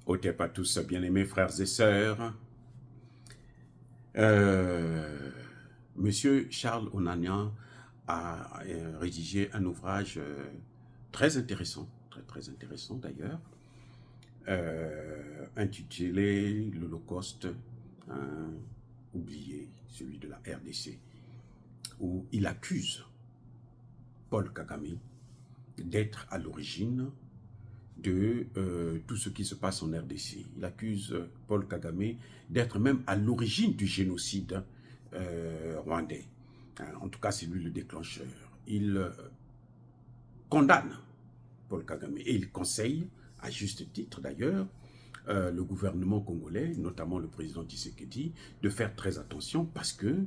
Otep à tous, bien-aimés frères et sœurs. Euh, Monsieur Charles Onanian a rédigé un ouvrage très intéressant, très intéressant d'ailleurs, intitulé L'Holocauste oublié, celui de la RDC, où il accuse Paul Kagame d'être à l'origine de tout ce qui se passe en RDC. Il accuse Paul Kagame d'être même à l'origine du génocide rwandais. En tout cas, c'est lui le déclencheur. Il condamne Paul Kagame et il conseille, à juste titre d'ailleurs, le gouvernement congolais, notamment le président Tshisekedi, de faire très attention parce que,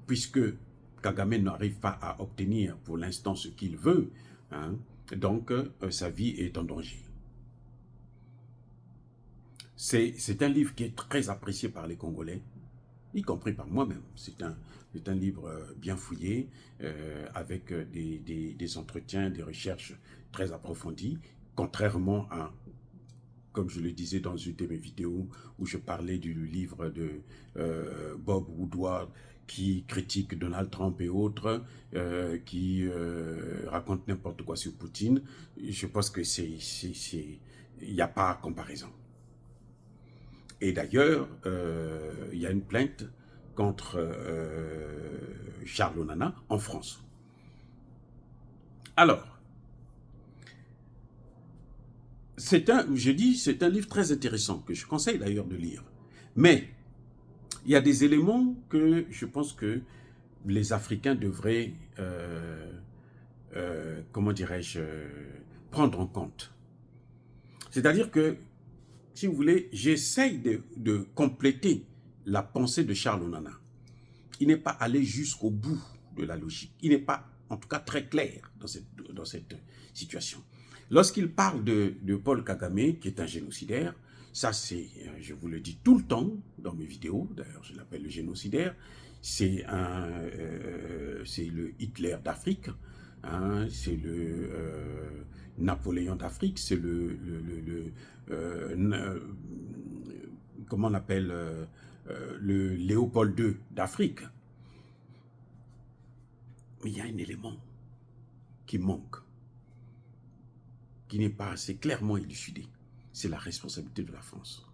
puisque Kagame n'arrive pas à obtenir pour l'instant ce qu'il veut, hein, donc sa vie est en danger. C'est un livre qui est très apprécié par les Congolais, y compris par moi-même. C'est un livre bien fouillé, avec des entretiens, des recherches très approfondies, contrairement à, comme je le disais dans une de mes vidéos, où je parlais du livre de Bob Woodward, qui critique Donald Trump et autres, qui raconte n'importe quoi sur Poutine. Je pense que il n'y a pas comparaison. Et d'ailleurs, il y a une plainte contre Charles Onana en France. Alors, c'est un livre très intéressant que je conseille d'ailleurs de lire. Mais il y a des éléments que je pense que les Africains devraient, comment dirais-je, prendre en compte. C'est-à-dire que, si vous voulez, j'essaye de compléter la pensée de Charles Onana. Il n'est pas allé jusqu'au bout de la logique. Il n'est pas, en tout cas, très clair dans cette situation. Lorsqu'il parle de Paul Kagame, qui est un génocidaire, ça c'est, je vous le dis tout le temps dans mes vidéos, d'ailleurs je l'appelle le génocidaire, c'est le Hitler d'Afrique, hein, c'est le Napoléon d'Afrique, c'est comment on appelle, le Léopold II d'Afrique. Mais il y a un élément qui manque, qui n'est pas assez clairement élucidé. C'est la responsabilité de la France,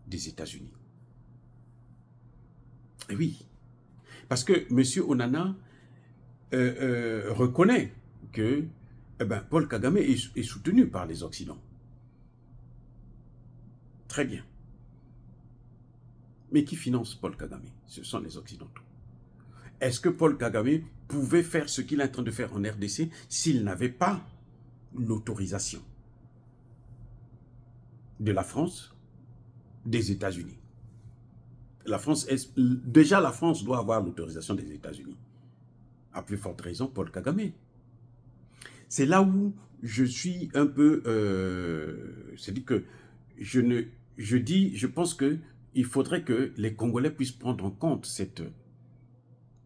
des États-Unis. Et oui, parce que M. Onana reconnaît que Paul Kagame est soutenu par les Occidentaux. Très bien. Mais qui finance Paul Kagame? Ce sont les Occidentaux. Est-ce que Paul Kagame pouvait faire ce qu'il est en train de faire en RDC s'il n'avait pas l'autorisation de la France, des États-Unis? Déjà la France doit avoir l'autorisation des États-Unis. À plus forte raison, Paul Kagame. C'est là où je suis un peu... c'est-à-dire que je pense qu'il faudrait que les Congolais puissent prendre en compte cette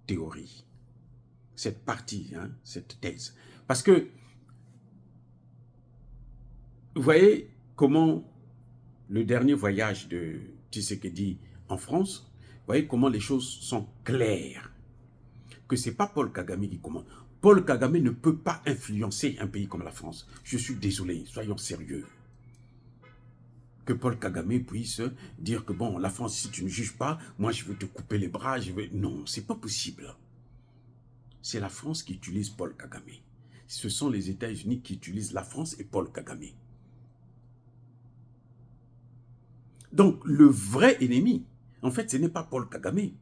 théorie, cette partie, hein, cette thèse. Parce que, vous voyez comment le dernier voyage de Tshisekedi en France, vous voyez comment les choses sont claires. Que ce n'est pas Paul Kagame qui commande. Paul Kagame ne peut pas influencer un pays comme la France. Je suis désolé, soyons sérieux. Que Paul Kagame puisse dire que bon, la France, si tu ne juges pas, moi je veux te couper les bras, Non, c'est pas possible. C'est la France qui utilise Paul Kagame. Ce sont les États-Unis qui utilisent la France et Paul Kagame. Donc, le vrai ennemi, en fait, ce n'est pas Paul Kagame.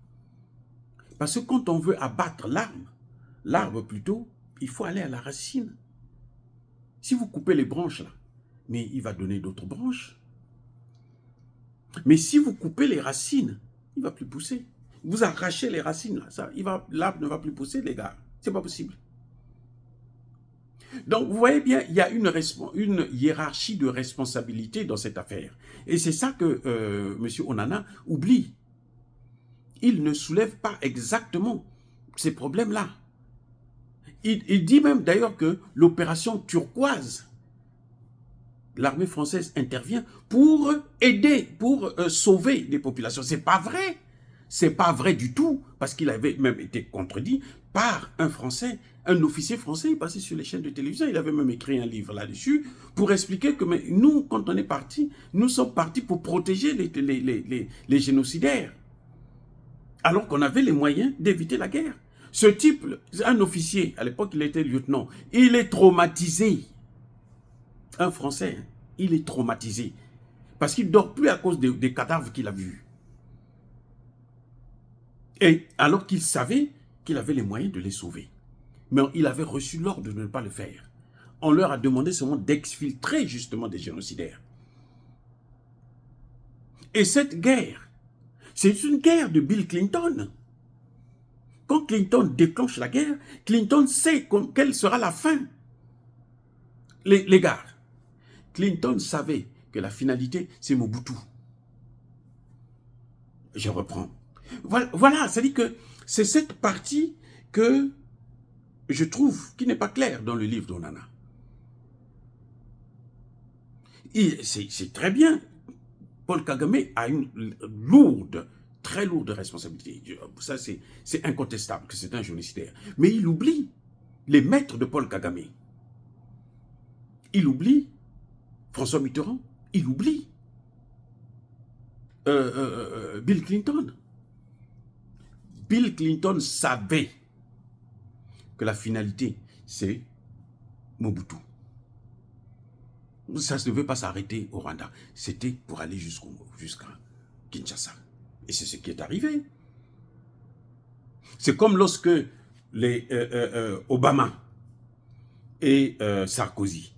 Parce que quand on veut abattre l'arbre plutôt, il faut aller à la racine. Si vous coupez les branches là, mais il va donner d'autres branches. Mais si vous coupez les racines, il ne va plus pousser. Vous arrachez les racines là, l'arbre ne va plus pousser, les gars. C'est pas possible. Donc, vous voyez bien, il y a une hiérarchie de responsabilité dans cette affaire. Et c'est ça que M. Onana oublie. Il ne soulève pas exactement ces problèmes-là. Il dit même d'ailleurs que l'opération turquoise l'armée française intervient pour aider, pour sauver des populations. C'est pas vrai. C'est pas vrai du tout, parce qu'il avait même été contredit par un Français, un officier français, il passait sur les chaînes de télévision, il avait même écrit un livre là-dessus, pour expliquer que nous, quand on est partis, nous sommes partis pour protéger les génocidaires, alors qu'on avait les moyens d'éviter la guerre. Ce type, un officier, à l'époque il était lieutenant, il est traumatisé. Un Français, il est traumatisé, parce qu'il ne dort plus à cause des cadavres qu'il a vus. Et alors qu'il savait qu'il avait les moyens de les sauver. Mais il avait reçu l'ordre de ne pas le faire. On leur a demandé seulement d'exfiltrer justement des génocidaires. Et cette guerre, c'est une guerre de Bill Clinton. Quand Clinton déclenche la guerre, Clinton sait quelle sera la fin. Les gars, Clinton savait que la finalité, c'est Mobutu. Je reprends. Voilà, c'est-à-dire que c'est cette partie que je trouve qui n'est pas claire dans le livre d'Onana. C'est très bien. Paul Kagame a une lourde, très lourde responsabilité. Ça, c'est incontestable que c'est un génocidaire. Mais il oublie les maîtres de Paul Kagame. Il oublie François Mitterrand. Il oublie Bill Clinton. Bill Clinton savait que la finalité, c'est Mobutu. Ça ne devait pas s'arrêter au Rwanda. C'était pour aller jusqu'à Kinshasa. Et c'est ce qui est arrivé. C'est comme lorsque les Obama et Sarkozy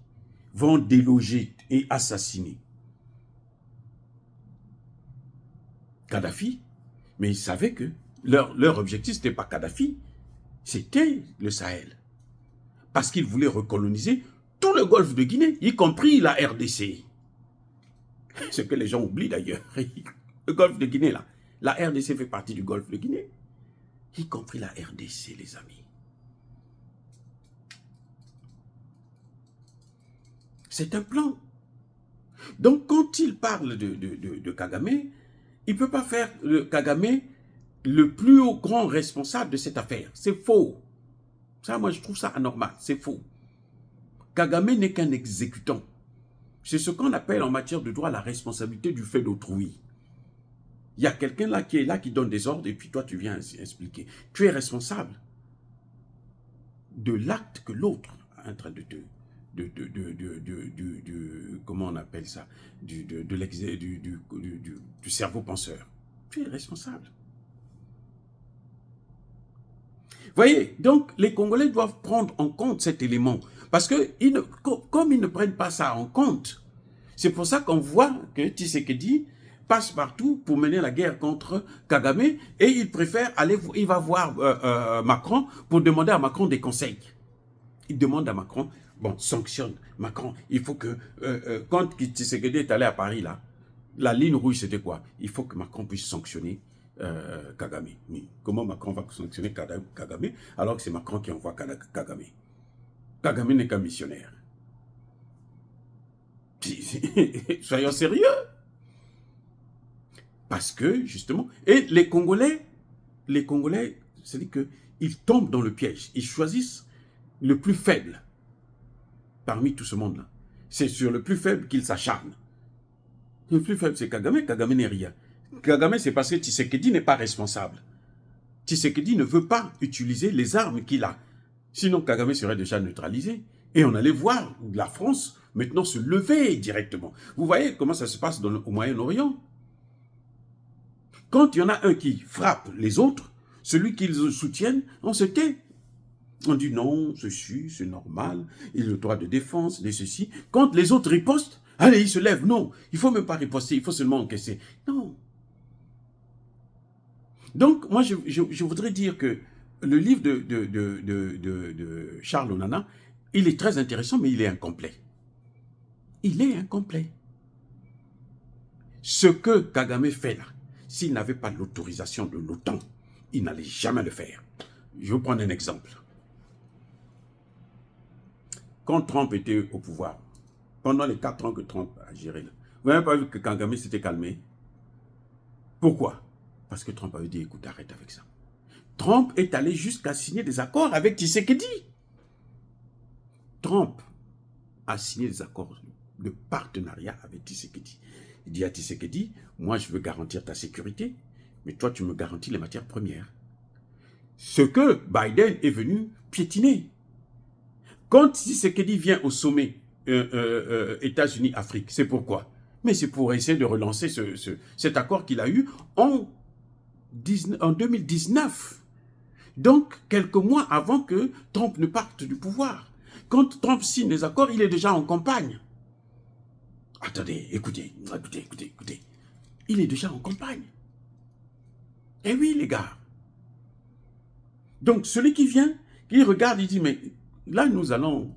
vont déloger et assassiner Kadhafi, mais ils savaient que leur objectif, ce n'était pas Kadhafi, c'était le Sahel. Parce qu'ils voulaient recoloniser tout le golfe de Guinée, y compris la RDC. Ce que les gens oublient d'ailleurs. Le golfe de Guinée, là. La RDC fait partie du golfe de Guinée. Y compris la RDC, les amis. C'est un plan. Donc, quand il parle de Kagame, il ne peut pas faire Kagame le plus haut grand responsable de cette affaire. C'est faux. Ça, moi, je trouve ça anormal. C'est faux. Kagame n'est qu'un exécutant. C'est ce qu'on appelle en matière de droit la responsabilité du fait d'autrui. Il y a quelqu'un là qui donne des ordres et puis toi, tu viens expliquer. Tu es responsable de l'acte que l'autre est en train de te... comment on appelle ça, du cerveau penseur. Tu es responsable. Voyez, donc les Congolais doivent prendre en compte cet élément. Parce que comme ils ne prennent pas ça en compte, c'est pour ça qu'on voit que Tshisekedi passe partout pour mener la guerre contre Kagame et il préfère aller, il va voir Macron pour demander à Macron des conseils. Il demande à Macron, bon, sanctionne Macron, il faut que, quand Tshisekedi est allé à Paris, là, la ligne rouge, c'était quoi? Il faut que Macron puisse sanctionner Kagame. Mais comment Macron va sanctionner Kagame alors que c'est Macron qui envoie Kagame? Kagame n'est qu'un missionnaire. Soyons sérieux. Parce que, justement, et les Congolais, c'est-à-dire qu'ils tombent dans le piège. Ils choisissent le plus faible parmi tout ce monde-là. C'est sur le plus faible qu'ils s'acharnent. Le plus faible, c'est Kagame. Kagame n'est rien. Kagame, c'est parce que Tshisekedi n'est pas responsable. Tshisekedi ne veut pas utiliser les armes qu'il a. Sinon, Kagame serait déjà neutralisé. Et on allait voir la France maintenant se lever directement. Vous voyez comment ça se passe au Moyen-Orient. Quand il y en a un qui frappe les autres, celui qu'ils soutiennent, on se tait. On dit non, ceci, c'est normal, il a le droit de défense, de ceci. Quand les autres ripostent, allez, ils se lèvent. Non, il ne faut même pas riposter, il faut seulement encaisser. Non. Donc, moi, je voudrais dire que le livre de Charles Onana, il est très intéressant, mais il est incomplet. Il est incomplet. Ce que Kagame fait là, s'il n'avait pas l'autorisation de l'OTAN, il n'allait jamais le faire. Je vais vous prendre un exemple. Quand Trump était au pouvoir, pendant les 4 ans que Trump a géré. Là. Vous n'avez pas vu que Kagame s'était calmé? Pourquoi? Parce que Trump avait dit, écoute, arrête avec ça. Trump est allé jusqu'à signer des accords avec Tshisekedi. Trump a signé des accords de partenariat avec Tshisekedi. Il dit à Tshisekedi, moi je veux garantir ta sécurité, mais toi tu me garantis les matières premières. Ce que Biden est venu piétiner. Quand Tshisekedi vient au sommet États-Unis-Afrique, c'est pourquoi? Mais c'est pour essayer de relancer cet accord qu'il a eu en 2019. Donc, quelques mois avant que Trump ne parte du pouvoir. Quand Trump signe les accords, il est déjà en campagne. Attendez, écoutez. Il est déjà en campagne. Eh oui, les gars. Donc, celui qui vient, qui regarde, il dit, mais là, nous allons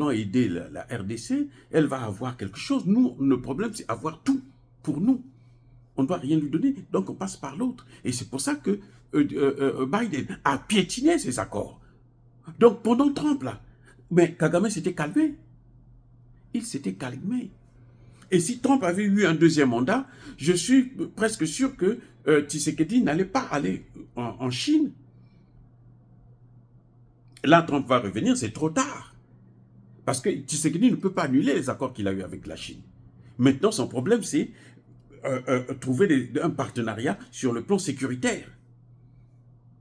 aider la RDC, elle va avoir quelque chose. Nous, le problème, c'est avoir tout pour nous. On ne doit rien lui donner, donc on passe par l'autre. Et c'est pour ça que Biden a piétiné ces accords. Donc, pendant Trump, là, mais Kagame s'était calmé. Il s'était calmé. Et si Trump avait eu un deuxième mandat, je suis presque sûr que Tshisekedi n'allait pas aller en Chine. Là, Trump va revenir, c'est trop tard. Parce que Tshisekedi ne peut pas annuler les accords qu'il a eu avec la Chine. Maintenant, son problème, c'est trouver un partenariat sur le plan sécuritaire.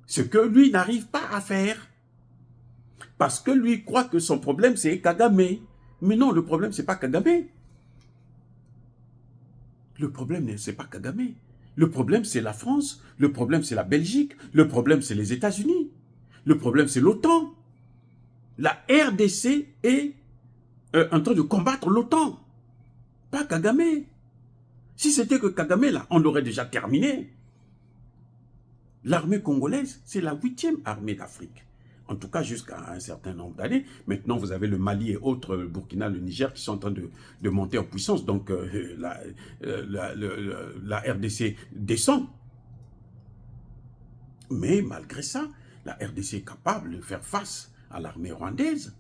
Ce que lui n'arrive pas à faire. Parce que lui croit que son problème, c'est Kagame. Mais non, le problème, c'est pas Kagame. Le problème, c'est pas Kagame. Le problème, c'est la France. Le problème, c'est la Belgique. Le problème, c'est les États-Unis. Le problème, c'est l'OTAN. La RDC est en train de combattre l'OTAN. Pas Kagame. Si c'était que Kagame, là, on l'aurait déjà terminé. L'armée congolaise, c'est la 8e armée d'Afrique. En tout cas, jusqu'à un certain nombre d'années. Maintenant, vous avez le Mali et autres, le Burkina, le Niger, qui sont en train de monter en puissance. Donc, la RDC descend. Mais malgré ça, la RDC est capable de faire face à l'armée rwandaise,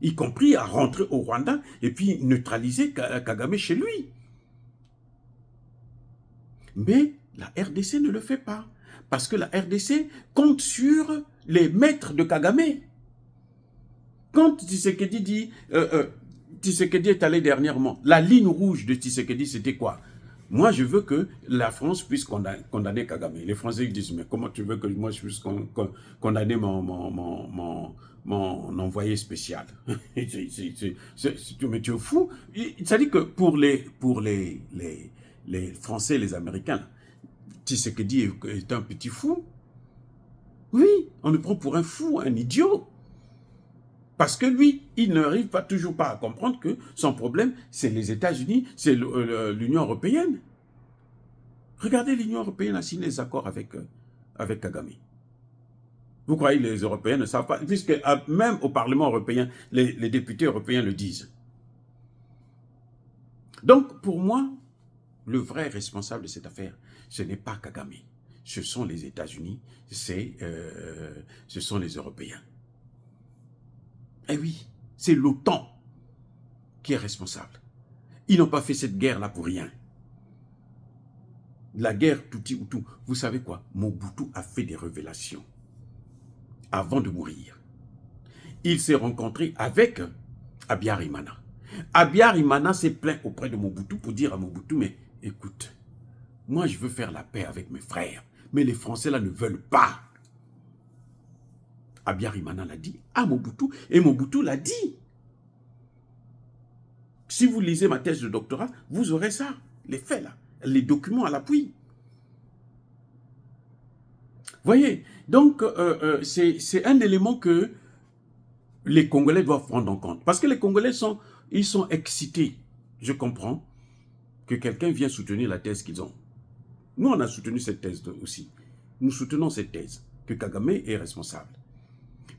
y compris à rentrer au Rwanda et puis neutraliser Kagame chez lui. Mais la RDC ne le fait pas. Parce que la RDC compte sur les maîtres de Kagame. Quand Tshisekedi dit, Tshisekedi est allé dernièrement, la ligne rouge de Tshisekedi, c'était quoi? Moi, je veux que la France puisse condamner Kagame. Les Français disent, mais comment tu veux que moi je puisse condamner mon envoyé spécial? Mais tu es fou. Ça dit que pour les Français et les Américains, Tshisekedi est un petit fou. Oui, on le prend pour un fou, un idiot. Parce que lui, il n'arrive toujours pas à comprendre que son problème, c'est les États-Unis, c'est l'Union européenne. Regardez, l'Union européenne a signé des accords avec Kagame. Vous croyez que les Européens ne savent pas? Puisque même au Parlement européen, les députés européens le disent. Donc, pour moi, le vrai responsable de cette affaire, ce n'est pas Kagame. Ce sont les États-Unis, ce sont les Européens. Eh oui, c'est l'OTAN qui est responsable. Ils n'ont pas fait cette guerre-là pour rien. La guerre Tutsi-Hutu, vous savez quoi? Mobutu a fait des révélations avant de mourir. Il s'est rencontré avec Abiyarimana. Abiyarimana s'est plaint auprès de Mobutu pour dire à Mobutu, mais écoute, moi je veux faire la paix avec mes frères, mais les Français là ne veulent pas. Abiyarimana l'a dit à Mobutu, et Mobutu l'a dit. Si vous lisez ma thèse de doctorat, vous aurez ça, les faits là, les documents à l'appui. Voyez, donc c'est un élément que les Congolais doivent prendre en compte. Parce que les Congolais sont excités. Je comprends que quelqu'un vient soutenir la thèse qu'ils ont. Nous, on a soutenu cette thèse aussi. Nous soutenons cette thèse, que Kagame est responsable.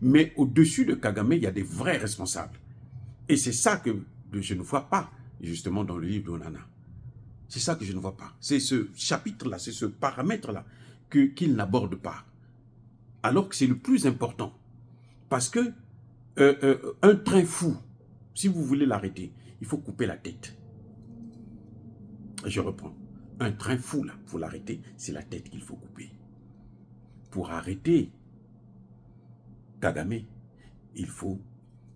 Mais au-dessus de Kagame, il y a des vrais responsables. Et c'est ça que je ne vois pas, justement, dans le livre d'Onana. C'est ça que je ne vois pas. C'est ce chapitre-là, c'est ce paramètre-là qu'il n'aborde pas. Alors que c'est le plus important. Parce que un train fou, si vous voulez l'arrêter, il faut couper la tête. Je reprends. Un train fou, là, pour l'arrêter, c'est la tête qu'il faut couper. Pour arrêter Kagame, il faut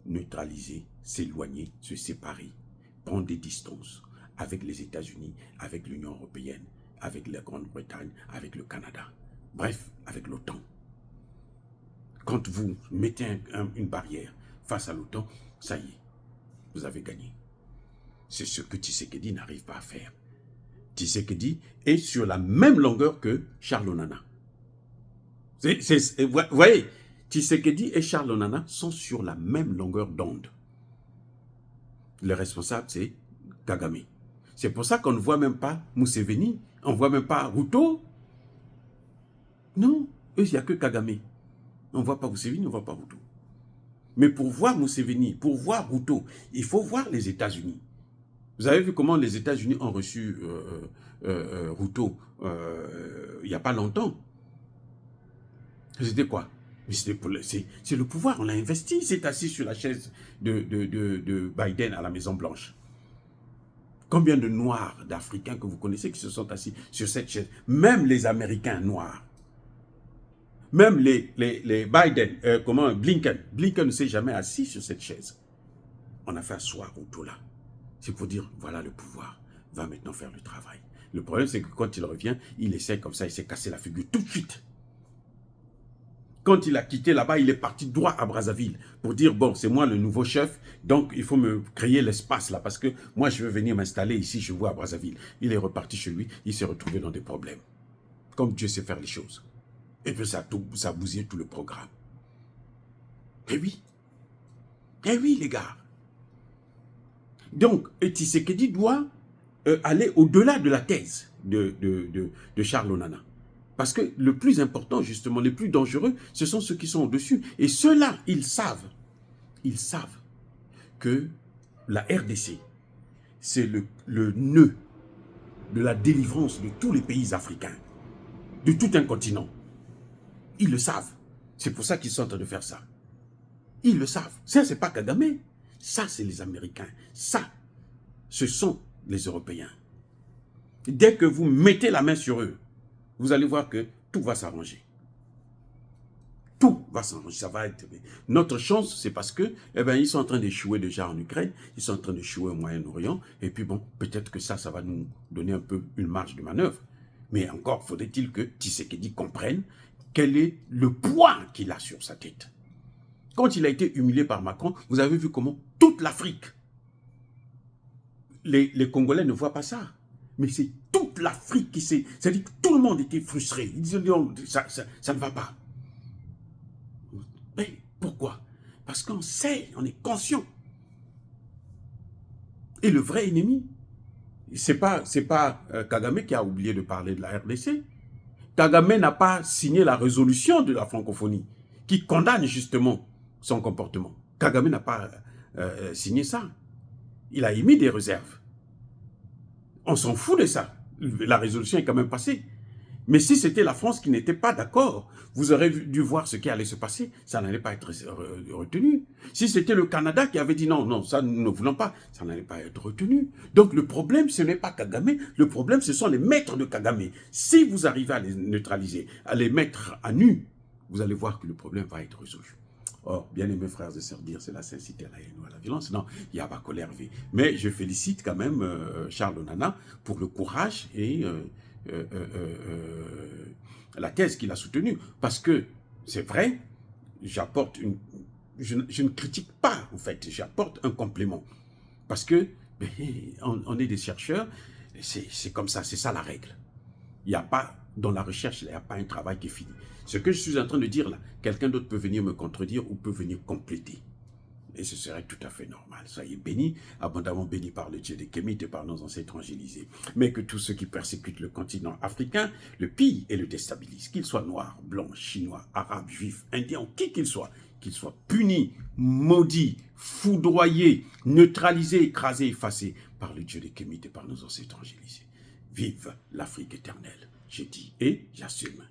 neutraliser, s'éloigner, se séparer, prendre des distances avec les États-Unis, avec l'Union européenne, avec la Grande-Bretagne, avec le Canada. Bref, avec l'OTAN. Quand vous mettez une barrière face à l'OTAN, ça y est, vous avez gagné. C'est ce que Tshisekedi n'arrive pas à faire. Tshisekedi est sur la même longueur que Charles Onana. Vous voyez, Tshisekedi et Charles Onana sont sur la même longueur d'onde. Le responsable, c'est Kagame. C'est pour ça qu'on ne voit même pas Museveni, on ne voit même pas Ruto. Non, eux, il n'y a que Kagame. On ne voit pas Museveni, on ne voit pas Ruto. Mais pour voir Museveni, pour voir Ruto, il faut voir les États-Unis. Vous avez vu comment les États-Unis ont reçu Ruto il n'y a pas longtemps. C'était quoi? C'est le pouvoir, on l'a investi. Il s'est assis sur la chaise de Biden à la Maison-Blanche. Combien de Noirs, d'Africains que vous connaissez qui se sont assis sur cette chaise? Même les Américains noirs. Même les Biden, Blinken. Blinken ne s'est jamais assis sur cette chaise. On a fait asseoir Ruto là. C'est pour dire, voilà le pouvoir, va maintenant faire le travail. Le problème, c'est que quand il revient, il essaie comme ça, il s'est cassé la figure tout de suite. Quand il a quitté là-bas, il est parti droit à Brazzaville pour dire, bon, c'est moi le nouveau chef, donc il faut me créer l'espace là, parce que moi, je veux venir m'installer ici, chez vous à Brazzaville. Il est reparti chez lui, il s'est retrouvé dans des problèmes. Comme Dieu sait faire les choses. Et puis ça a bousillé tout le programme. Eh oui, les gars. Donc, Tshisekedi doit aller au-delà de la thèse de Charles Onana. Parce que le plus important, justement, les plus dangereux, ce sont ceux qui sont au-dessus. Et ceux-là, ils savent que la RDC, c'est le nœud de la délivrance de tous les pays africains, de tout un continent. Ils le savent. C'est pour ça qu'ils sont en train de faire ça. Ils le savent. Ça, c'est pas Kagame. Ça, c'est les Américains. Ça, ce sont les Européens. Dès que vous mettez la main sur eux, vous allez voir que tout va s'arranger. Tout va s'arranger. Ça va être... Notre chance, c'est parce que, ils sont en train d'échouer déjà en Ukraine, ils sont en train d'échouer au Moyen-Orient, et puis bon, peut-être que ça va nous donner un peu une marge de manœuvre. Mais encore, faudrait-il que Tshisekedi comprenne quel est le poids qu'il a sur sa tête. Quand il a été humilié par Macron, vous avez vu comment toute l'Afrique, les Congolais ne voient pas ça. Mais c'est toute l'Afrique qui s'est... C'est-à-dire que tout le monde était frustré. Ils disaient, non, ça ne va pas. Mais pourquoi? Parce qu'on sait, on est conscient. Et le vrai ennemi, c'est pas Kagame qui a oublié de parler de la RDC. Kagame n'a pas signé la résolution de la francophonie qui condamne justement son comportement. Kagame n'a pas signé ça. Il a émis des réserves. On s'en fout de ça. La résolution est quand même passée. Mais si c'était la France qui n'était pas d'accord, vous aurez dû voir ce qui allait se passer. Ça n'allait pas être retenu. Si c'était le Canada qui avait dit non, non, ça nous ne voulons pas, ça n'allait pas être retenu. Donc le problème, ce n'est pas Kagame. Le problème, ce sont les maîtres de Kagame. Si vous arrivez à les neutraliser, à les mettre à nu, vous allez voir que le problème va être résolu. Or, bien aimés frères et sœurs, dire cela s'incite à la haine ou à la violence. Non, il y a pas colère. Mais je félicite quand même Charles Onana pour le courage et la thèse qu'il a soutenue. Parce que, c'est vrai, j'apporte une... Je ne critique pas, en fait, j'apporte un complément. Parce que, on est des chercheurs, c'est comme ça, c'est ça la règle. Il n'y a pas, dans la recherche, il n'y a pas un travail qui est fini. Ce que je suis en train de dire là, quelqu'un d'autre peut venir me contredire ou peut venir compléter. Et ce serait tout à fait normal. Soyez bénis, abondamment bénis par le Dieu des Kémites et par nos ancêtres angélisés. Mais que tous ceux qui persécutent le continent africain le pillent et le déstabilisent. Qu'ils soient noirs, blancs, chinois, arabes, juifs, indiens, qui qu'ils soient punis, maudits, foudroyés, neutralisés, écrasés, effacés par le Dieu des Kémites et par nos ancêtres angélisés. Vive l'Afrique éternelle, j'ai dit et j'assume.